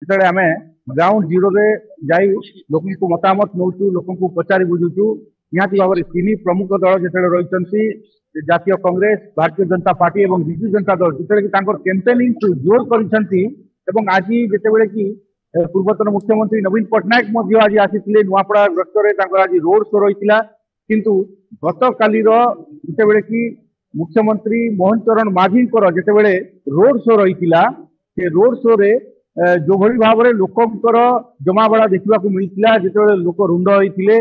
ଯେତେବେଳେ ଆମେ ଗ୍ରାଉଣ୍ଡ ଜିରୋରେ ଯାଇ ଲୋକଙ୍କୁ ମତାମତ ନେଉଛୁ, ଲୋକଙ୍କୁ ପଚାରି ବୁଝୁଛୁ। ନିହାତି ଭାବରେ ତିନି ପ୍ରମୁଖ ଦଳ ଯେତେବେଳେ ରହିଛନ୍ତି, ଜାତୀୟ କଂଗ୍ରେସ, ଭାରତୀୟ ଜନତା ପାର୍ଟି ଏବଂ ବିଜୁ ଜନତା ଦଳ, ଯେତେବେଳେ କି ତାଙ୍କର କ୍ୟାମ୍ପେନିଂକୁ ଜୋର କରିଛନ୍ତି ଏବଂ ଆଜି ଯେତେବେଳେ କି ପୂର୍ବତନ ମୁଖ୍ୟମନ୍ତ୍ରୀ ନବୀନ ପଟ୍ଟନାୟକ ମଧ୍ୟ ଆଜି ଆସିଥିଲେ ନୂଆପଡ଼ା ଗସ୍ତରେ, ତାଙ୍କର ଆଜି ରୋଡ ଶୋ ରହିଥିଲା। କିନ୍ତୁ ଗତକାଲିର ଯେତେବେଳେ କି ମୁଖ୍ୟମନ୍ତ୍ରୀ ମୋହନ ଚରଣ ମାଝୀଙ୍କର ଯେତେବେଳେ ରୋଡ ଶୋ ରହିଥିଲା, ସେ ରୋଡ ଶୋରେ ଯୋଉଭଳି ଭାବରେ ଲୋକଙ୍କର ଜମାବଡ଼ା ଦେଖିବାକୁ ମିଳିଥିଲା, ଯେତେବେଳେ ଲୋକ ରୁଣ୍ଡ ହୋଇଥିଲେ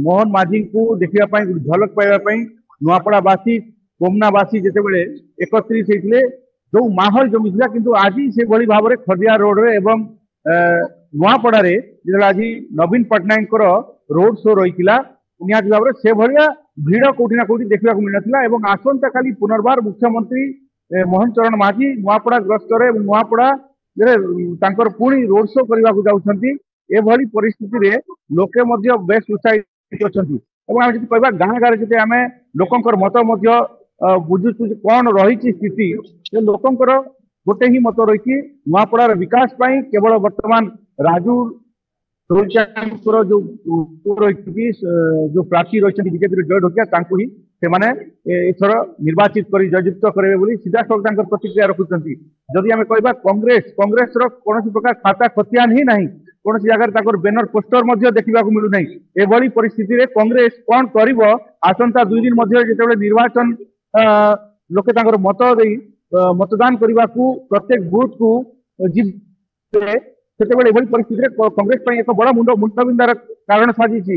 ମୋହନ ମାଝୀଙ୍କୁ ଦେଖିବା ପାଇଁ, ଝଲକ ପାଇବା ପାଇଁ ନୂଆପଡ଼ାବାସୀ, କୋମନାବାସୀ ଯେତେବେଳେ ଏକତ୍ରିତ ହେଇଥିଲେ, ଯୋଉ ମାହୋଲ ଜମିଥିଲା, କିନ୍ତୁ ଆଜି ସେଭଳି ଭାବରେ ଖଦିଆ ରୋଡରେ ଏବଂ ନୂଆପଡ଼ାରେ ଯେତେବେଳେ ଆଜି ନବୀନ ପଟ୍ଟନାୟକଙ୍କର ରୋଡ ଶୋ ରହିଥିଲା, ନିହାତି ଭାବରେ ସେଭଳିଆ ଭିଡ଼ କୋଉଠି ନା କୋଉଠି ଦେଖିବାକୁ ମିଳିନଥିଲା। ଏବଂ ଆସନ୍ତାକାଲି ପୁନର୍ବାର ମୁଖ୍ୟମନ୍ତ୍ରୀ ମୋହନ ଚରଣ ମାଝୀ ନୂଆପଡ଼ା ଗସ୍ତରେ ନୂଆପଡ଼ାରେ ତାଙ୍କର ପୁଣି ରୋଡ ଶୋ କରିବାକୁ ଯାଉଛନ୍ତି। ଏଭଳି ପରିସ୍ଥିତିରେ ଲୋକେ ମଧ୍ୟ ବେଶ ଉତ୍ସାହିତ ଅଛନ୍ତି। ଏବଂ ଆମେ ଯଦି କହିବା ଗାଁ ଗାଁରେ ଯଦି ଆମେ ଲୋକଙ୍କର ମତ ମଧ୍ୟ ବୁଝୁଛୁ ଯେ କଣ ରହିଛି ସ୍ଥିତି, ସେ ଲୋକଙ୍କର ଗୋଟେ ହିଁ ମତ ରହିଛି, ନୂଆପଡ଼ାର ବିକାଶ ପାଇଁ କେବଳ ବର୍ତ୍ତମାନ ରାଜୁ ରୋଜଗାରଙ୍କର ଯୋଉ ରହିଛି, ଯୋଉ ପ୍ରାର୍ଥୀ ରହିଛନ୍ତି ବିଜେପିର ଜୟ ଢୋକିଆ, ତାଙ୍କୁ ହିଁ ସେମାନେ ଏଥର ନିର୍ବାଚିତ କରି ଜୟଯୁକ୍ତ କରିବେ ବୋଲି ସିଧାସଳଖ ତାଙ୍କର ପ୍ରତିକ୍ରିୟା ରଖୁଛନ୍ତି। ଯଦି ଆମେ କହିବା କଂଗ୍ରେସର କୌଣସି ପ୍ରକାର ଖାତା ଖତିଆନ ହିଁ ନାହିଁ, କୌଣସି ଜାଗାରେ ତାଙ୍କର ବ୍ୟାନର ପୋଷ୍ଟର ମଧ୍ୟ ଦେଖିବାକୁ ମିଳୁନାହିଁ। ଏଭଳି ପରିସ୍ଥିତିରେ କଂଗ୍ରେସ କଣ କରିବ, ଆସନ୍ତା 2 ଦିନ ମଧ୍ୟରେ ଯେତେବେଳେ ନିର୍ବାଚନ ଲୋକେ ତାଙ୍କର ମତ ଦେଇ मतदान करने को प्रत्येक बूथ को जिते, सेतेबेले एभली परिस्थिति रे कांग्रेस एक बड़ मुंडबिंदार कारण साजिଛି।